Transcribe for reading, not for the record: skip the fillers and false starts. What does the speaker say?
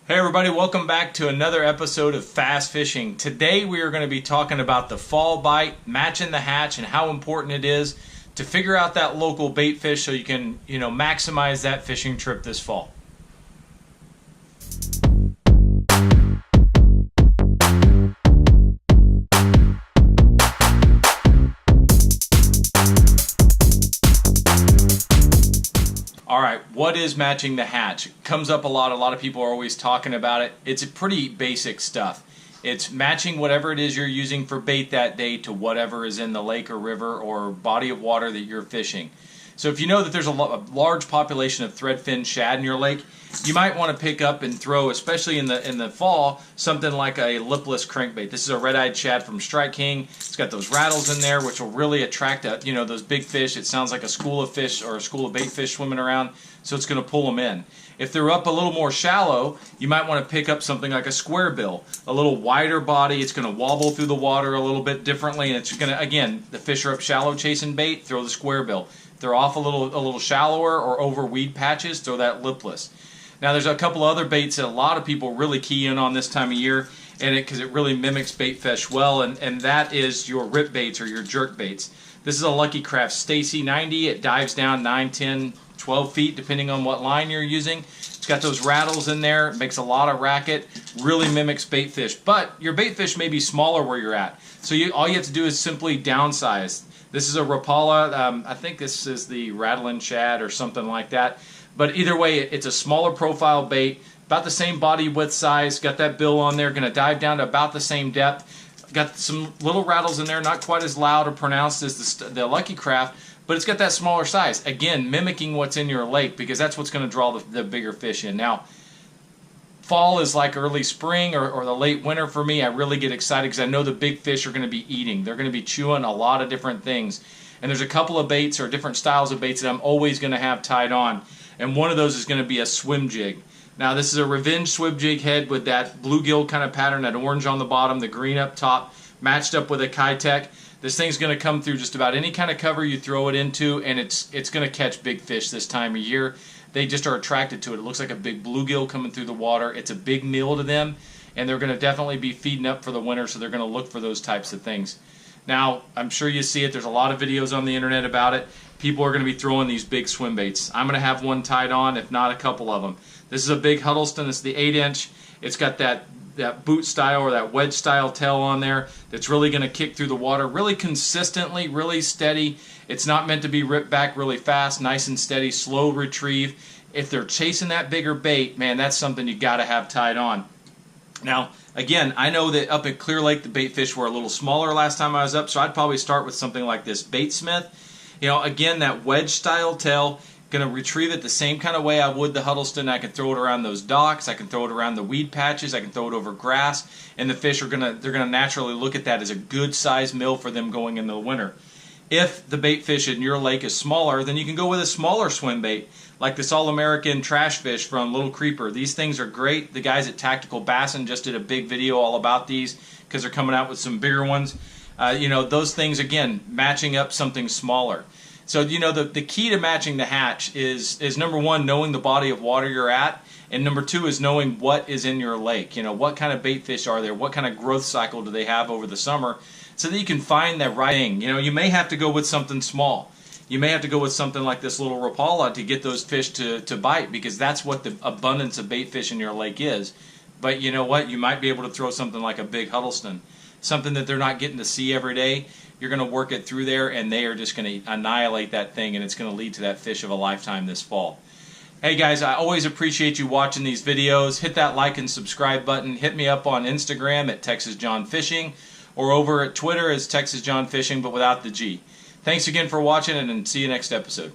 Hey everybody, welcome back to another episode of Fast Fishing. Today we are going to be talking about the fall bite, matching the hatch, and how important it is to figure out that local bait fish so you can, maximize that fishing trip this fall. All right, what is matching the hatch? It comes up a lot. A lot of people are always talking about it. It's pretty basic stuff. It's matching whatever it is you're using for bait that day to whatever is in the lake or river or body of water that you're fishing. So if you know that there's a large population of threadfin shad in your lake, you might want to pick up and throw, especially in the fall, something like a lipless crankbait. This is a red-eyed shad from Strike King. It's got those rattles in there, which will really attract those big fish. It sounds like a school of fish or a school of bait fish swimming around, so it's going to pull them in. If they're up a little more shallow, you might want to pick up something like a square bill, a little wider body. It's going to wobble through the water a little bit differently, and it's going to, again, the fish are up shallow chasing bait, throw the square bill. If they're off a little shallower or over weed patches, throw that lipless. Now there's a couple other baits that a lot of people really key in on this time of year, and because it really mimics bait fish well, and that is your rip baits or your jerk baits. This is a Lucky Craft Stacy 90. It dives down 9, 10, 12 feet depending on what line you're using. It's got those rattles in there. It makes a lot of racket. Really mimics bait fish, but your bait fish may be smaller where you're at. So all you have to do is simply downsize. This is a Rapala. I think this is the Rattling Shad or something like that. But either way, it's a smaller profile bait, about the same body width size, got that bill on there, going to dive down to about the same depth. Got some little rattles in there, not quite as loud or pronounced as the Lucky Craft, but it's got that smaller size. Again, mimicking what's in your lake because that's what's going to draw the bigger fish in. Now, fall is like early spring or the late winter for me. I really get excited because I know the big fish are going to be eating. They're going to be chewing a lot of different things. And there's a couple of baits or different styles of baits that I'm always going to have tied on. And one of those is going to be a swim jig. Now this is a Revenge swim jig head with that bluegill kind of pattern, that orange on the bottom, the green up top, matched up with a Kitech. This thing's going to come through just about any kind of cover you throw it into, and it's going to catch big fish this time of year. They just are attracted to it. It looks like a big bluegill coming through the water. It's a big meal to them, and they're going to definitely be feeding up for the winter, so they're going to look for those types of things. Now, I'm sure you see it. There's a lot of videos on the internet about it. People are going to be throwing these big swim baits. I'm going to have one tied on, if not a couple of them. This is a big Huddleston. It's the 8-inch. It's got that boot style or that wedge style tail on there that's really going to kick through the water really consistently, really steady. It's not meant to be ripped back really fast, nice and steady, slow retrieve. If they're chasing that bigger bait, man, that's something you got to have tied on. Now, again, I know that up at Clear Lake the bait fish were a little smaller last time I was up, so I'd probably start with something like this Baitsmith. Again, that wedge style tail, going to retrieve it the same kind of way I would the Huddleston. I can throw it around those docks, I can throw it around the weed patches, I can throw it over grass, and the fish they're going to naturally look at that as a good size meal for them going into the winter. If the bait fish in your lake is smaller, then you can go with a smaller swim bait, like this All-American trash fish from Little Creeper. These things are great. The guys at Tactical Bassin just did a big video all about these because they're coming out with some bigger ones. Those things, again, matching up something smaller. So, the key to matching the hatch is number one, knowing the body of water you're at, and number two is knowing what is in your lake. What kind of bait fish are there? What kind of growth cycle do they have over the summer? So that you can find that right thing. You may have to go with something small. You may have to go with something like this little Rapala to get those fish to bite, because that's what the abundance of bait fish in your lake is. But you know what? You might be able to throw something like a big Huddleston, something that they're not getting to see every day. You're going to work it through there, and they are just going to annihilate that thing, and it's going to lead to that fish of a lifetime this fall. Hey guys, I always appreciate you watching these videos. Hit that like and subscribe button. Hit me up on Instagram at Texas John Fishing, or over at Twitter as Texas John Fishing, but without the G. Thanks again for watching, and see you next episode.